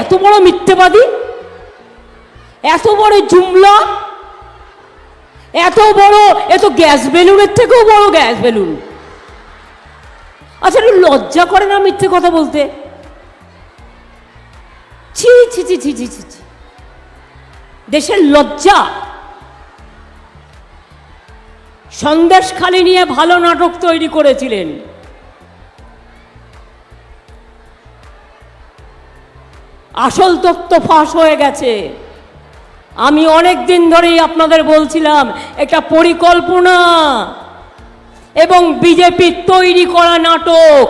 এত বড় মিথ্যেবাদী, এত বড় জুমলা, এত বড়, এত গ্যাস বেলুনের থেকেও বড় গ্যাস বেলুন। আচ্ছা, একটু লজ্জা করে না মিথ্যে কথা বলতে? ছি ছি ছি ছি ছি ছি ছি। দেশের লজ্জা। সন্দেশখালি নিয়ে ভালো নাটক তৈরি করেছিলেন, আসল তথ্য ফাঁস হয়ে গেছে। আমি অনেক দিন ধরেই আপনাদের বলছিলাম এটা পরিকল্পনা এবং বিজেপির তৈরি করা নাটক।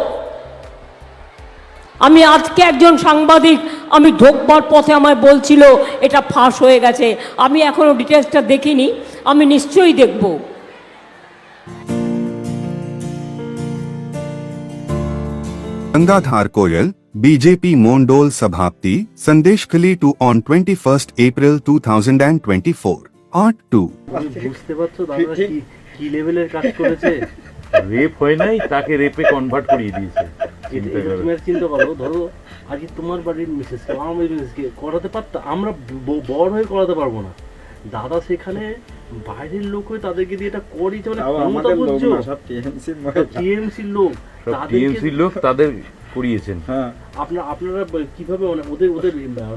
আমি আজকে একজন সাংবাদিক, আমি ঢোকবার পথে আমায় বলছিল এটা ফাঁস হয়ে গেছে। আমি এখনো ডিটেলসটা দেখিনি, আমি নিশ্চয়ই দেখব। गंगाधार कोयल बीजेपी मोंडोल सभापति संदेशखली टू ऑन 21 April 2024 8:2। বুঝতে পারছো দাদা কি লেভেলের কাজ করেছে? রেপ হয় নাই, তাকে রেপে কনভার্ট করিয়ে দিয়েছে। তুমি চিন্তা করো, ধরো আজকে তোমার বাড়ির মিসেসকে, আমার বাড়ির মিসেসকে করাতে পারতো, আমরা বড় হয়ে করাতে পারবো না। দাদা সেখানে বাইরের লোক হয়ে তাদেরকে দিয়ে এটা করিয়েছে, মানে টিএমসির লোক, টিএমসির লোক তাদের করিয়েছেন। হ্যাঁ, আপনারা কিভাবে মানে ওদের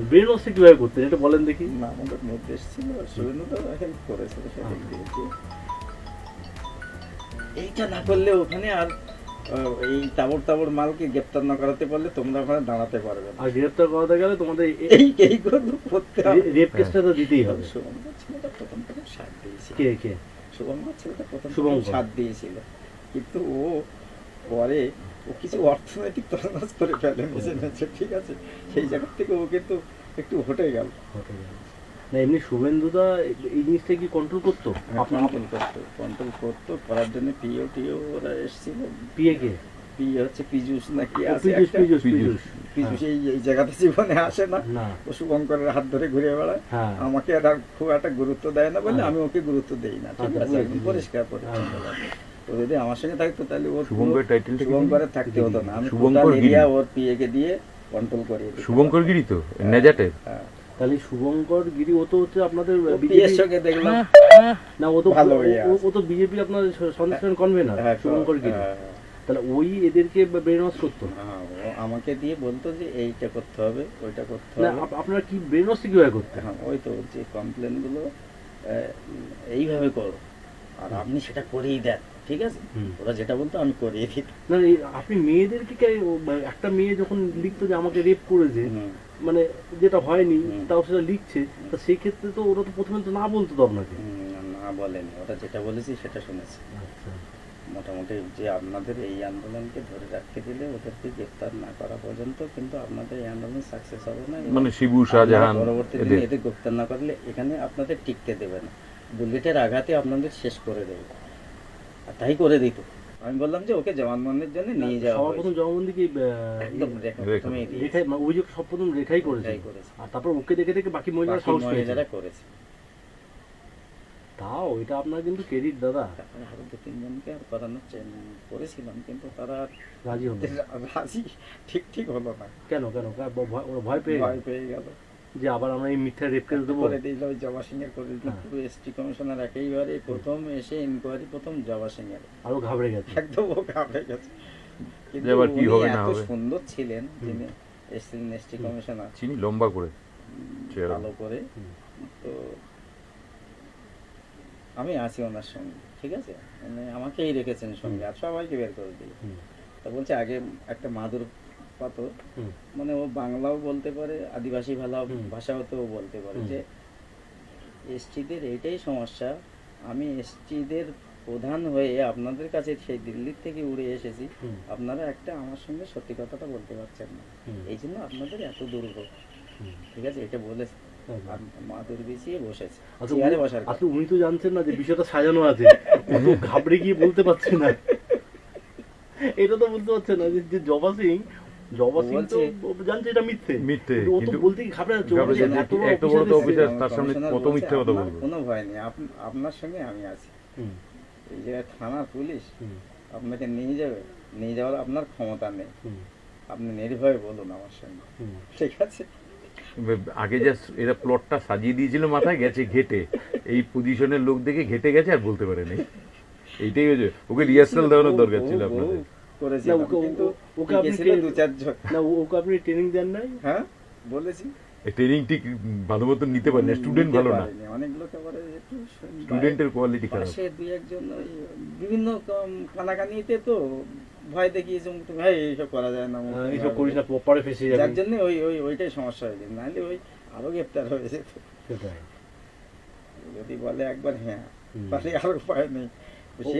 ব্রেন ওয়াশটা কিভাবে করতেন এটা বলেন দেখি। না, আমাদের নির্দেশ ছিল, সুরেন্দ্র হেল্প করেছে সেদিক দিয়েছে। এইটা না করলে ওখানে আর এই তাবড় মালকে গ্রেপ্তার না করাতে পারলে তোমরা ওখানে দাঁড়াতে পারবে না। আর গ্রেপ্তার করাতে গেলে তোমাদের এই করতে হবে, রেপ কেসটা তো দিতেই হবে। শুভঙ্কর ছেলেটা প্রথম সাথ দিয়েছিল। কে শুভঙ্কর ছেলেটা প্রথম শুভঙ্কর সাথ দিয়েছিল, কিন্তু ও পরে ও কিছু অর্থনৈতিক তছনছ করে ফেলে মেসেছে, ঠিক আছে? সেই জায়গা থেকে ও কিন্তু একটু হটে গেল। না, এমনি শুভেন্দুদা এই জিনিসটা কি কন্ট্রোল করতো? কন্ট্রোল করতো, করার জন্য টিও ওরা এসেছিল। পিএ হচ্ছে পীযুষ নাকি আছে, পীযুষ এই জায়গাতে জীবনে আসে না, ও শুভঙ্করের হাত ধরে ঘুরে বেড়ায়। আমাকে আর খুব একটা গুরুত্ব দেয় না বলে আমি ওকে গুরুত্ব দেই না, ঠিক আছে? একদম পরিষ্কার পরিচ্ছন্ন। ও যদি আমার সঙ্গে থাকতো তাহলে ওর শুভঙ্করের থাকতে হতো না, আমি টোটাল এরিয়া ওর পিএ কে দিয়ে কন্ট্রোল করিয়ে দিই। শুভঙ্কর গিরি তো নেজাটের। তাহলে শুভঙ্কর গিরি ও তো হচ্ছে আপনাদের বিজেপির সঙ্গে দেখলাম না, ও তো ভালো, ও তো বিজেপি আপনাদের সন্দেশখালী কনভেনার শুভঙ্কর গিরি। তাহলে ওই এদেরকে ব্রেন ওয়াশ করতো, আমাকে দিয়ে বলতো যে এইটা করতে হবে, ওইটা করতে হবে। আপনারা কি ব্রেন ওয়াশ কিভাবে করতেন? হ্যাঁ, ওই তো যে কমপ্লেন গুলো এইভাবে করো আর আপনি সেটা করেই দেন, ঠিক আছে? ওরা যেটা বলতো আমি করিয়ে দিই। না, আপনি মেয়েদেরকে একটা মেয়ে যখন লিখতো যে আমাকে রেপ করেছে, মানে যেটা হয়নি তাও সেটা লিখছে, তা সেই ক্ষেত্রে তো ওরা তো প্রথমে তো না বলতো তো আপনাকে। না বলেনি, ওরা যেটা বলেছি সেটা শুনেছি। মোটামুটি যে আপনাদের এই আন্দোলনকে ধরে রাখতে দিলে ওদেরকে গ্রেফতার না করা পর্যন্ত কিন্তু আপনাদের এই আন্দোলন সাকসেস হবে না, মানে শিবু শাহজাহান পরবর্তী দিনে এদের গ্রেফতার না করলে এখানে আপনাদের টিকতে দেবে না, বুলেটের আঘাতে আপনাদের শেষ করে দেবে। আর তাই করে দিত। আমি বললাম যে ওকে জবানবন্দির জন্য নিয়ে যাওয়া। সর্বপ্রথম জবানবন্দি কি একদম রেখাই, অভিযোগ সর্বপ্রথম রেখাই করেছে, আর তারপর ওকে দেখে বাকি মহিলারা করেছে। তাও এটা আপনার কিন্তু ক্রেডিট দাদা। আরো 2-3 জনকে আর করানোর করেছিলাম, কিন্তু তারা রাজি ঠিক হলো না। কেন ওরা ভয় পেয়ে গেল যে আবার আমরা এই মিথ্যা রেপ কেস দেবো। করে দিল জবা সিং এর, করে দিল পুরো এসটি কমিশনার একেবারে প্রথম এসে ইনকোয়ারি প্রথম জবা সিং এর, আরো ঘাবড়ে গেছে, একদম ও ঘাবড়ে গেছে। কিন্তু কি হবে না এত হবে, সুন্দর ছিলেন যিনি এসটি কমিশনার, চিনি লম্বা করে ভালো করে। তো আমি আছি ওনার সঙ্গে, ঠিক আছে? মানে আমাকেই রেখেছেন সঙ্গে, আর সবাইকে বের করে দিই। তা বলছে আগে একটা মাদুর পাতো, মানে ও বাংলাও বলতে পারে, আদিবাসী ভাষাও তো বলতে পারে, যে এসটিদের এইটাই সমস্যা, আমি এসটিদের প্রধান হয়ে আপনাদের কাছে সেই দিল্লির থেকে উড়ে এসেছি, আপনারা একটা আমার সঙ্গে সত্যি কথাটা বলতে পারছেন না, এই জন্য আপনাদের এত দুর্ভোগ, ঠিক আছে? এটা বলেছে। মাদুর বিছিয়ে বসেছে, চেয়ারে বসার। আসলে উনি তো জানছেন না যে বিষয়টা সাজানো আছে, ঘাবড়ে গিয়ে বলতে পারছে না, এটা তো বলতে পারছে না যে জবা সিং তো জানছে এটা মিথ্যে, ও তো বলতে কি ঘাবড়ে যাচ্ছে, এত বড় তো অফিসার, তার সামনে কত মিথ্যে কথা বলবে। কোনো ভয় নেই, আপনার সঙ্গে আমি আছি। এই যে থানা পুলিশ আপনাকে নিয়ে যাওয়ার আপনার ক্ষমতা নেই, আপনি নির্ভয়ে বলুন আমার সঙ্গে, ঠিক আছে? আগে যা এরা প্লটটা সাজিয়ে দিয়েছিল মাথায় গেছে ঘেটে, এই পজিশনের লোক দেখে ঘেটে গেছে আর বলতে পারেনি। এইটাই হয়েছে, ওকে রিহার্সাল দেওয়ানোর দরকার ছিল আপনাদের। করেছিলাম, কিন্তু ওকে আপনি গেছিল 2-4 জন। না ওকে আপনি ট্রেনিং দেন নাই? হ্যাঁ বলেছি, ট্রেনিং ঠিক ভালো মতন নিতে পারে না, স্টুডেন্ট ভালো না, অনেক লোক আবার একটু স্টুডেন্টের কোয়ালিটি খারাপ। পাশে 2-1 জন ওই বিভিন্ন কানাকানিতে তো ভয় দেখিয়েছে, ভাই এইসব করা যায় না, এইসব করিস না, পরে ফেসে যাবে। যার জন্য ওইটাই সমস্যা হয়ে যায়, নাহলে ওই আরো গ্রেপ্তার হয়ে যেত। সেটাই। যদি বলে একবার হ্যাঁ, তাহলে আর উপায় নেই। সে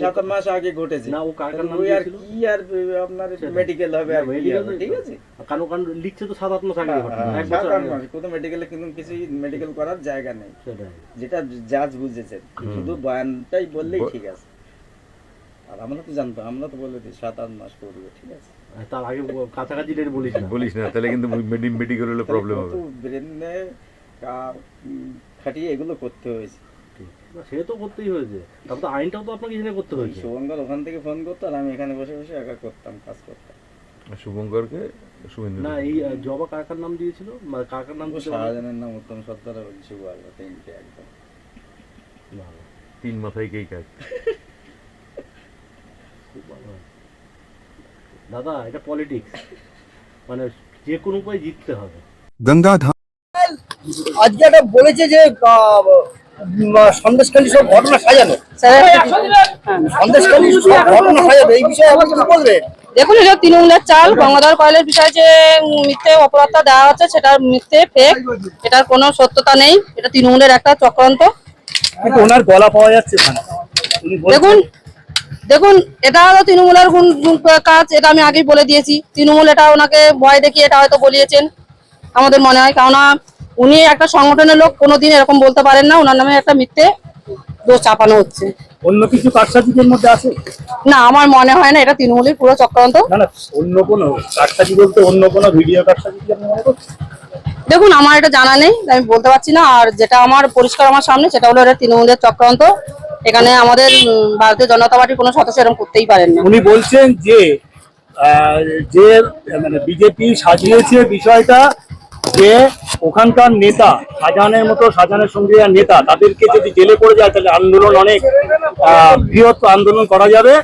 7 মাস আগে ঘটেছে না, ও কার কার নাম ওই আর দিয়েছিল? কি আর আপনার মেডিকেল হবে আর কি হবে, ঠিক আছে। কারণ লিখছে তো 7-8 মাস আগে ঘটনা, 1 বছর 7-8 আগে। মাস কোনো মেডিকেলে কিন্তু কিছু মেডিকেল করার জায়গা নেই, সেটাই। যেটা জাজ বুঝেছেন, শুধু বয়ানটাই বললেই ঠিক আছে। আর আমরা তো জানতো, আমরা তো বলে দিই 7-8 মাস করবে, ঠিক আছে। তার আগে কাছাকাছি ডেট বলিস না। বলিস না, তাহলে কিন্তু মেডিকেল হলে প্রবলেম হবে। ব্রেনে খাটিয়ে এগুলো করতে হয়েছে। না, সে তো করতেই হয়েছে, তারপর তো আইনটাও তো আপনাকে জেনে করতে হয়েছে। শুভঙ্কর ওখান থেকে ফোন করতো আর আমি এখানে বসে বসে একা করতাম, কাজ করতাম। শুভঙ্করকে শুভেন্দু না, এই জবা কার নাম দিয়েছিল, মানে কার নাম দিয়েছিল? শাহজাহানের নাম উত্তম সর্দার, শুভ আলো, তিনটে একদম। ভালো। 3 মাথায় কেই কাজ। খুব ভালো। দাদা, এটা পলিটিক্স, মানে যে কোনো উপায়ে জিততে হবে। गंगाधाम আজকে একটা বলেছে যে সন্দেশখালী সব ঘটনা সাজানো, সন্দেশখালী সব ঘটনা সাজানো, এই বিষয়ে আপনি কি বলবেন? দেখুন, এটা তৃণমূলের চাল। গঙ্গাধর কয়েলের বিষয়ে যে মিথ্যে অপরাধটা দেওয়া হচ্ছে সেটা মিথ্যে, ফেক, এটার কোনো সত্যতা নেই। এটা তৃণমূলের একটা চক্রান্ত। কিন্তু ওনার গলা পাওয়া যাচ্ছে ওখানে, উনি বলছেন- দেখুন দেখুন এটা হলো তৃণমূলের কাজ, এটা আমি আগেই বলে দিয়েছি। তৃণমূল এটা ওনাকে ভয় দেখিয়ে এটা হয়তো বলিয়েছেন আমাদের মনে হয়, কেননা উনি একটা সংগঠনের লোক, কোনোদিন এরকম বলতে পারেন না। ওনার নামে একটা মিথ্যে দোষ চাপানো হচ্ছে। অন্য কিছু কারসাজিদের মধ্যে আছে না, আমার মনে হয় না, এটা তৃণমূলের পুরো চক্রান্ত। না, না, অন্য কোনো কারসাজি বলতে অন্য কোনো ভিডিও কারসাজি কি আপনি মনে করছেন? দেখুন, আমার এটা জানা নেই, আমি বলতে পারছি না। আর যেটা আমার পরিষ্কার আমার সামনে, সেটা হলো এটা তৃণমূলের চক্রান্ত। এখানে আমাদের ভারতীয় জনতা পার্টির কোনো সদস্য এরকম করতেই পারেন না। উনি বলছেন যে যে মানে বিজেপি সাজিয়েছে বিষয়টা, যে ওখানকার নেতা শাহজাহানের মতো, শাহজাহানের সঙ্গে যারা নেতা, তাদেরকে যদি জেলে পড়ে যায় তাহলে আন্দোলন অনেক বৃহৎ আন্দোলন করা যাবে।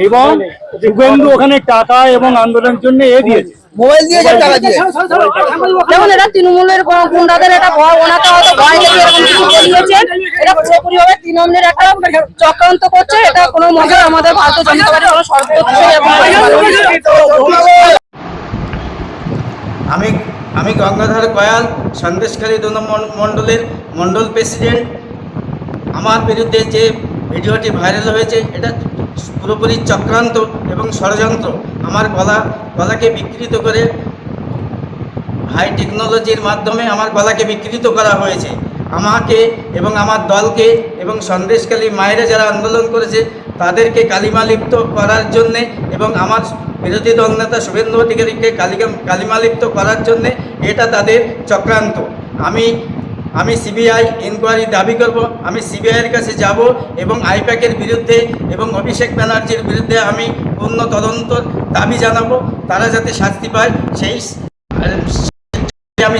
এবং শুভেন্দু ওখানে টাকা এবং আন্দোলনের জন্য দিয়েছে, মোবাইল দিয়েছে, টাকা দিয়েছে। দেখুন, এটা তৃণমূলের গুন্ডাদের এটা ভয়, ওনাকে হয়তো ভয় দেখে এরকম কিছু বলিয়েছেন। এটা পুরোপুরি ভাবে তৃণমূলের একটা চক্রান্ত করছে। এটা কোনো মতে আমাদের ভারতীয় জনতা পার্টির কোনো সর্বোচ্চ আমি গঙ্গাধর কয়াল, সন্দেশখালী 2 মণ্ডলের মণ্ডল প্রেসিডেন্ট। আমার বিরুদ্ধে যে ভিডিওটি ভাইরাল হয়েছে, এটা পুরোপুরি চক্রান্ত এবং ষড়যন্ত্র। আমার গলাকে বিকৃত করে হাই টেকনোলজির মাধ্যমে আমার গলাকে বিকৃত করা হয়েছে। আমাকে এবং আমার দলকে এবং সন্দেশখালী মায়েরা যারা আন্দোলন করেছে তাদেরকে কালিমালিপ্ত করার জন্যে এবং আমার বিরোধী দল নেতা শুভেন্দু অধিকারীকে কালিমালিপ্ত করার জন্যে এটা তাদের চক্রান্ত। আমি সিবিআই ইনকোয়ারি দাবি করব। আমি সিবিআইয়ের কাছে যাব এবং আইপ্যাকের বিরুদ্ধে এবং অভিষেক ব্যানার্জির বিরুদ্ধে আমি পূর্ণ তদন্ত দাবি জানাবো। তারা যাতে শাস্তি পায় সেই আমি